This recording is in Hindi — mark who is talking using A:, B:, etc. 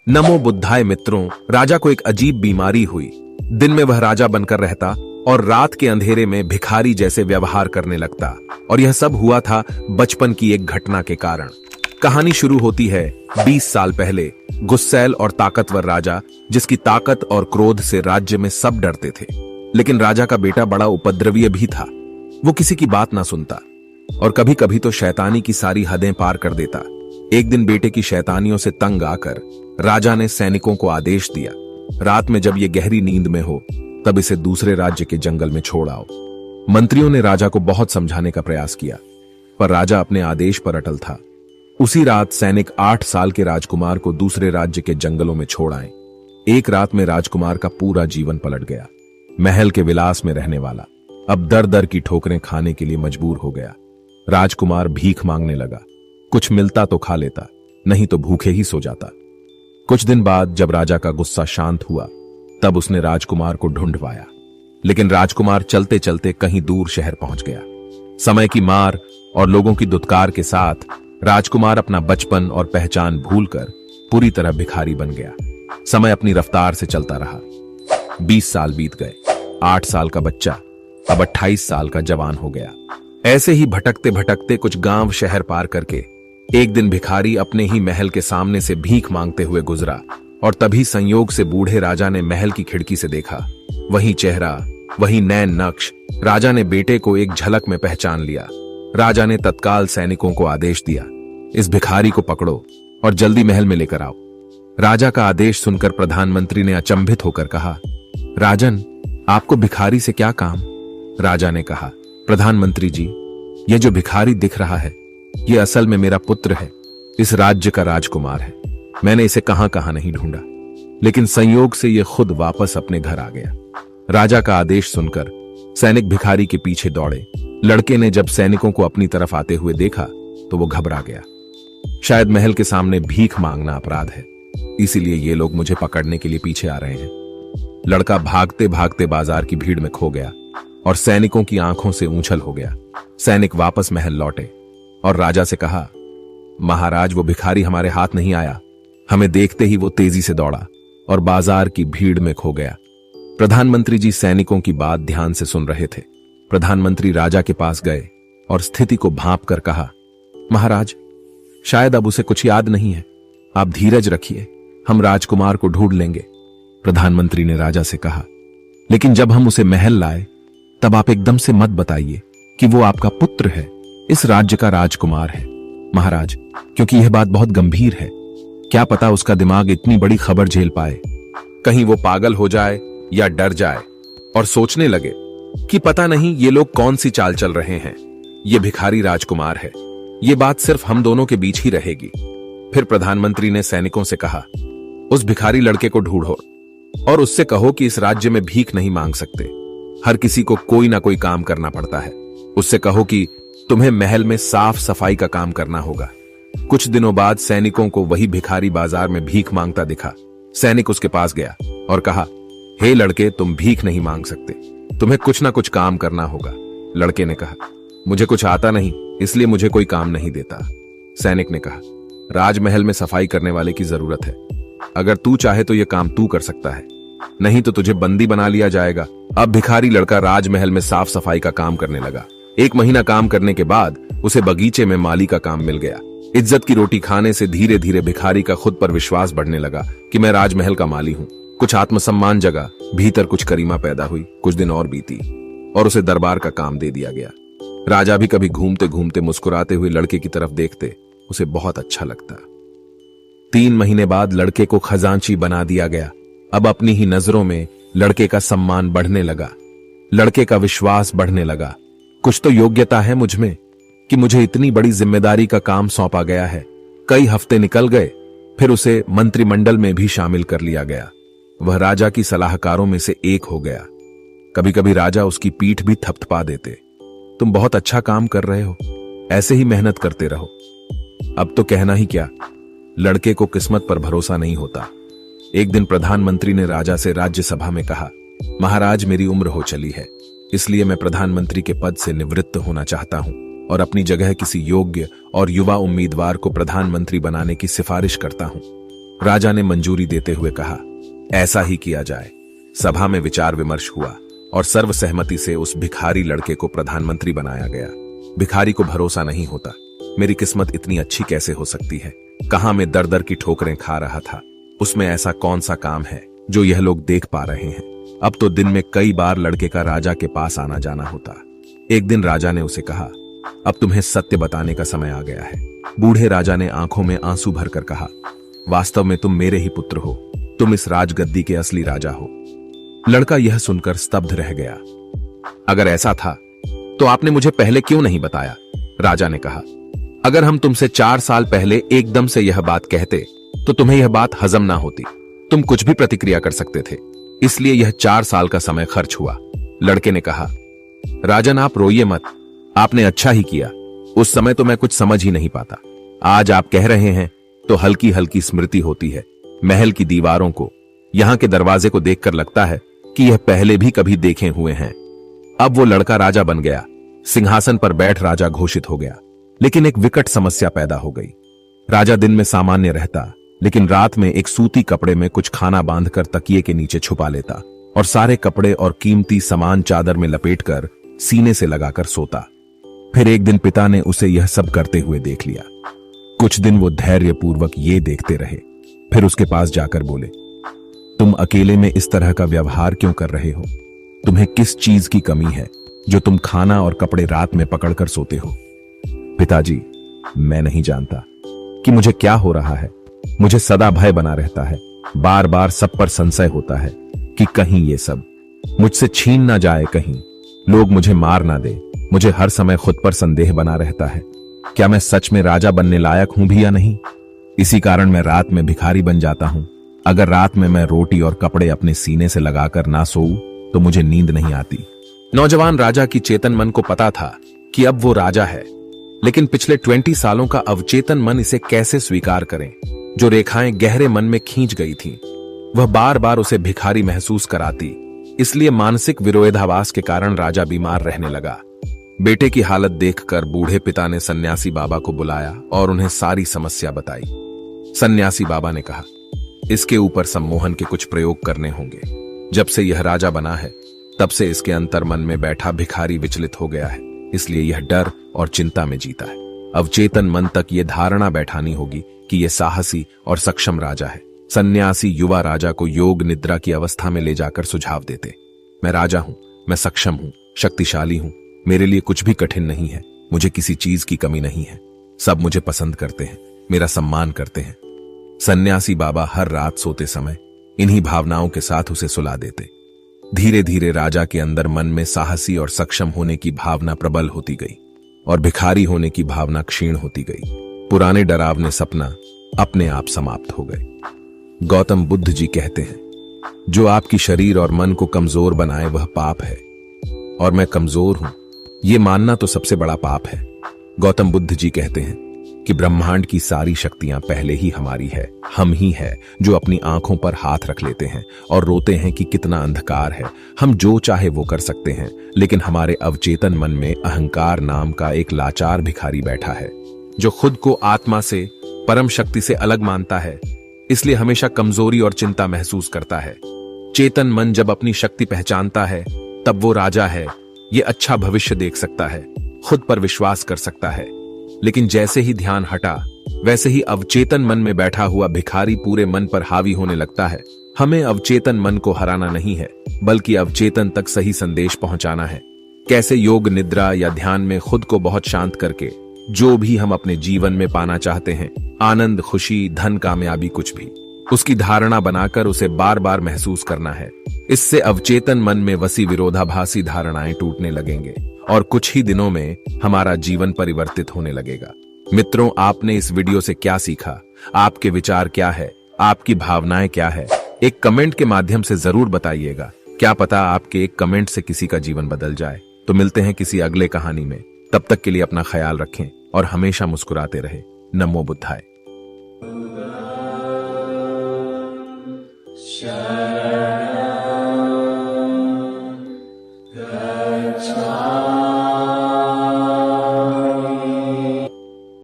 A: नमो बुद्धाय मित्रों, राजा को एक अजीब बीमारी हुई। दिन में वह राजा बनकर रहता और रात के अंधेरे में भिखारी जैसे व्यवहार करने लगता। और यह सब हुआ था बचपन की एक घटना के कारण। कहानी शुरू होती है 20 साल पहले। गुस्सैल और ताकतवर राजा, जिसकी ताकत और क्रोध से राज्य में सब डरते थे। लेकिन राजा का बेटा बड़ा उपद्रवीय भी था। वो किसी की बात ना सुनता और कभी कभी तो शैतानी की सारी हदें पार कर देता। एक दिन बेटे की शैतानियों से तंग आकर राजा ने सैनिकों को आदेश दिया, रात में जब ये गहरी नींद में हो तब इसे दूसरे राज्य के जंगल में छोड़ आओ। मंत्रियों ने राजा को बहुत समझाने का प्रयास किया, पर राजा अपने आदेश पर अटल था। उसी रात सैनिक 8 साल के राजकुमार को दूसरे राज्य के जंगलों में छोड़ आए। एक रात में राजकुमार का पूरा जीवन पलट गया। महल के विलास में रहने वाला अब दर दर की ठोकरें खाने के लिए मजबूर हो गया। राजकुमार भीख मांगने लगा। कुछ मिलता तो खा लेता, नहीं तो भूखे ही सो जाता। कुछ दिन बाद जब राजा का गुस्सा शांत हुआ तब उसने राजकुमार को ढूंढवाया, लेकिन राजकुमार चलते चलते कहीं दूर शहर पहुंच गया। समय की मार और लोगों की दुत्कार के साथ राजकुमार अपना बचपन और पहचान भूलकर पूरी तरह भिखारी बन गया। समय अपनी रफ्तार से चलता रहा। 20 साल बीत गए। 8 साल का बच्चा अब 28 साल का जवान हो गया। ऐसे ही भटकते भटकते कुछ गांव शहर पार करके एक दिन भिखारी अपने ही महल के सामने से भीख मांगते हुए गुजरा। और तभी संयोग से बूढ़े राजा ने महल की खिड़की से देखा। वही चेहरा, वही नैन नक्श। राजा ने बेटे को एक झलक में पहचान लिया। राजा ने तत्काल सैनिकों को आदेश दिया, इस भिखारी को पकड़ो और जल्दी महल में लेकर आओ। राजा का आदेश सुनकर प्रधानमंत्री ने अचंभित होकर कहा, राजन, आपको भिखारी से क्या काम? राजा ने कहा, प्रधानमंत्री जी, यह जो भिखारी दिख रहा है यह असल में मेरा पुत्र है। इस राज्य का राजकुमार है। मैंने इसे कहां कहां नहीं ढूंढा, लेकिन संयोग से यह खुद वापस अपने घर आ गया। राजा का आदेश सुनकर सैनिक भिखारी के पीछे दौड़े। लड़के ने जब सैनिकों को अपनी तरफ आते हुए देखा तो वो घबरा गया। शायद महल के सामने भीख मांगना अपराध है, इसीलिए ये लोग मुझे पकड़ने के लिए पीछे आ रहे हैं। लड़का भागते भागते बाजार की भीड़ में खो गया और सैनिकों की आंखों से ऊंछल हो गया। सैनिक वापस महल लौटे और राजा से कहा, महाराज, वो भिखारी हमारे हाथ नहीं आया। हमें देखते ही वो तेजी से दौड़ा और बाजार की भीड़ में खो गया। प्रधानमंत्री जी सैनिकों की बात ध्यान से सुन रहे थे। प्रधानमंत्री राजा के पास गए और स्थिति को भांप कर कहा, महाराज, शायद अब उसे कुछ याद नहीं है। आप धीरज रखिए, हम राजकुमार को ढूंढ लेंगे। प्रधानमंत्री ने राजा से कहा, लेकिन जब हम उसे महल लाए तब आप एकदम से मत बताइए कि वो आपका पुत्र है, इस राज्य का राजकुमार है। महाराज, क्योंकि यह बात बहुत गंभीर है। क्या पता उसका दिमाग इतनी बड़ी खबर झेल पाए। कहीं वो पागल हो जाए या डर जाए और सोचने लगे कि पता नहीं ये लोग कौन सी चाल चल रहे हैं। ये भिखारी राजकुमार है, ये बात सिर्फ हम दोनों के बीच ही रहेगी। फिर प्रधानमंत्री ने सैनिकों से कहा, उस भिखारी लड़के को ढूंढो और उससे कहो कि इस राज्य में भीख नहीं मांग सकते। हर किसी को कोई ना कोई काम करना पड़ता है। उससे कहो कि तुम्हें महल में साफ सफाई का काम करना होगा। कुछ दिनों बाद सैनिकों को वही भिखारी बाजार में भीख मांगता दिखा। सैनिक उसके पास गया और कहा, हे लड़के, तुम भीख नहीं मांग सकते, तुम्हें कुछ ना कुछ काम करना होगा। लड़के ने कहा, मुझे कुछ आता नहीं, इसलिए मुझे कोई काम नहीं देता। सैनिक ने कहा, राजमहल में सफाई करने वाले की जरूरत है। अगर तू चाहे तो यह काम तू कर सकता है, नहीं तो तुझे बंदी बना लिया जाएगा। अब भिखारी लड़का राजमहल में साफ सफाई का काम करने लगा। 1 महीना काम करने के बाद उसे बगीचे में माली का काम मिल गया। इज्जत की रोटी खाने से धीरे धीरे भिखारी का खुद पर विश्वास बढ़ने लगा कि मैं राजमहल का माली हूं। कुछ आत्मसम्मान जगा, भीतर कुछ गरिमा पैदा हुई। कुछ दिन और बीती और उसे दरबार का काम दे दिया गया। राजा भी कभी घूमते घूमते मुस्कुराते हुए लड़के की तरफ देखते, उसे बहुत अच्छा लगता। 3 महीने बाद लड़के को खजांची बना दिया गया। अब अपनी ही नजरों में लड़के का सम्मान बढ़ने लगा। लड़के का विश्वास बढ़ने लगा, कुछ तो योग्यता है मुझ में कि मुझे इतनी बड़ी जिम्मेदारी का काम सौंपा गया है। कई हफ्ते निकल गए, फिर उसे मंत्रिमंडल में भी शामिल कर लिया गया। वह राजा की सलाहकारों में से एक हो गया। कभी कभी राजा उसकी पीठ भी थपथपा देते, तुम बहुत अच्छा काम कर रहे हो, ऐसे ही मेहनत करते रहो। अब तो कहना ही क्या, लड़के को किस्मत पर भरोसा नहीं होता। एक दिन प्रधानमंत्री ने राजा से राज्यसभा में कहा, महाराज, मेरी उम्र हो चली है, इसलिए मैं प्रधानमंत्री के पद से निवृत्त होना चाहता हूं और अपनी जगह किसी योग्य और युवा उम्मीदवार को प्रधानमंत्री बनाने की सिफारिश करता हूं। राजा ने मंजूरी देते हुए कहा, ऐसा ही किया जाए। सभा में विचार विमर्श हुआ और सर्वसहमति से उस भिखारी लड़के को प्रधानमंत्री बनाया गया। भिखारी को भरोसा नहीं होता, मेरी किस्मत इतनी अच्छी कैसे हो सकती है। कहां मैं दर दर की ठोकरें खा रहा था, उसमें ऐसा कौन सा काम है जो यह लोग देख पा रहे हैं। अब तो दिन में कई बार लड़के का राजा के पास आना जाना होता। एक दिन राजा ने उसे कहा, अब तुम्हें सत्य बताने का समय आ गया है। बूढ़े राजा ने आंखों में आंसू भरकर कहा, वास्तव में तुम मेरे ही पुत्र हो, तुम इस राजगद्दी के असली राजा हो। लड़का यह सुनकर स्तब्ध रह गया। अगर ऐसा था तो आपने मुझे पहले क्यों नहीं बताया? राजा ने कहा, अगर हम तुमसे 4 साल पहले एकदम से यह बात कहते तो तुम्हें यह बात हजम ना होती, तुम कुछ भी प्रतिक्रिया कर सकते थे, इसलिए यह 4 साल का समय खर्च हुआ। लड़के ने कहा, राजन आप रोइए मत, आपने अच्छा ही किया, उस समय तो मैं कुछ समझ ही नहीं पाता। आज आप कह रहे हैं तो हल्की हल्की स्मृति होती है। महल की दीवारों को, यहां के दरवाजे को देखकर लगता है कि यह पहले भी कभी देखे हुए हैं। अब वो लड़का राजा बन गया, सिंहासन पर बैठ राजा घोषित हो गया। लेकिन एक विकट समस्या पैदा हो गई। राजा दिन में सामान्य रहता, लेकिन रात में एक सूती कपड़े में कुछ खाना बांधकर तकिए के नीचे छुपा लेता और सारे कपड़े और कीमती सामान चादर में लपेटकर सीने से लगाकर सोता। फिर एक दिन पिता ने उसे यह सब करते हुए देख लिया। कुछ दिन वो धैर्यपूर्वक ये देखते रहे, फिर उसके पास जाकर बोले, तुम अकेले में इस तरह का व्यवहार क्यों कर रहे हो? तुम्हें किस चीज की कमी है जो तुम खाना और कपड़े रात में पकड़कर सोते हो? पिताजी, मैं नहीं जानता कि मुझे क्या हो रहा है। मुझे सदा भय बना रहता है, बार बार सब पर संशय होता है कि कहीं ये सब मुझसे छीन ना जाए, कहीं लोग मुझे मार ना दे। मुझे हर समय खुद पर संदेह बना रहता है, क्या मैं सच में राजा बनने लायक हूं भी या नहीं। इसी कारण मैं रात में भिखारी बन जाता हूं। अगर रात में मैं रोटी और कपड़े अपने सीने से लगाकर ना सोऊं तो मुझे नींद नहीं आती। नौजवान राजा की चेतन मन को पता था कि अब वो राजा है, लेकिन पिछले 20 सालों का अवचेतन मन इसे कैसे स्वीकार करें। जो रेखाएं गहरे मन में खींच गई थीं, वह बार बार उसे भिखारी महसूस कराती। इसलिए मानसिक विरोधाभास के कारण राजा बीमार रहने लगा। बेटे की हालत देखकर बूढ़े पिता ने सन्यासी बाबा को बुलाया और उन्हें सारी समस्या बताई। सन्यासी बाबा ने कहा, इसके ऊपर सम्मोहन के कुछ प्रयोग करने होंगे। जब से यह राजा बना है तब से इसके अंतर मन में बैठा भिखारी विचलित हो गया है, इसलिए यह डर और चिंता में जीता है। अवचेतन मन तक यह धारणा बैठानी होगी कि यह साहसी और सक्षम राजा है। सन्यासी युवा राजा को योग निद्रा की अवस्था में ले जाकर सुझाव देते, मैं राजा हूं, मैं सक्षम हूं, शक्तिशाली हूं, मेरे लिए कुछ भी कठिन नहीं है, मुझे किसी चीज की कमी नहीं है, सब मुझे पसंद करते हैं, मेरा सम्मान करते हैं। सन्यासी बाबा हर रात सोते समय इन्हीं भावनाओं के साथ उसे सुला देते। धीरे धीरे राजा के अंदर मन में साहसी और सक्षम होने की भावना प्रबल होती गई और भिखारी होने की भावना क्षीण होती गई। पुराने डरावने सपना अपने आप समाप्त हो गए। गौतम बुद्ध जी कहते हैं, जो आपकी शरीर और मन को कमजोर बनाए वह पाप है, और मैं कमजोर हूं ये मानना तो सबसे बड़ा पाप है। गौतम बुद्ध जी कहते हैं कि ब्रह्मांड की सारी शक्तियां पहले ही हमारी है, हम ही है जो अपनी आंखों पर हाथ रख लेते हैं और रोते हैं कि कितना अंधकार है। हम जो चाहे वो कर सकते हैं, लेकिन हमारे अवचेतन मन में अहंकार नाम का एक लाचार भिखारी बैठा है जो खुद को आत्मा से, परम शक्ति से अलग मानता है, इसलिए हमेशा कमजोरी और चिंता महसूस करता है। चेतन मन जब अपनी शक्ति पहचानता है तब वो राजा है, ये अच्छा भविष्य देख सकता है, खुद पर विश्वास कर सकता है। लेकिन जैसे ही ध्यान हटा, वैसे ही अवचेतन मन में बैठा हुआ भिखारी पूरे मन पर हावी होने लगता है। हमें अवचेतन मन को हराना नहीं है, बल्कि अवचेतन तक सही संदेश पहुंचाना है। कैसे योग निद्रा या ध्यान में खुद को बहुत शांत करके जो भी हम अपने जीवन में पाना चाहते हैं, आनंद, खुशी, धन, कामयाबी, कुछ भी, उसकी धारणा बनाकर उसे बार बार महसूस करना है। इससे अवचेतन मन में वसी विरोधाभासी धारणाएं टूटने लगेंगे और कुछ ही दिनों में हमारा जीवन परिवर्तित होने लगेगा। मित्रों, आपने इस वीडियो से क्या सीखा? आपके विचार क्या है? आपकी भावनाएं क्या है? एक कमेंट के माध्यम से जरूर बताइएगा। क्या पता आपके एक कमेंट से किसी का जीवन बदल जाए। तो मिलते हैं किसी अगले कहानी में। तब तक के लिए अपना ख्याल रखें और हमेशा मुस्कुराते रहे। नमो बुद्धाय।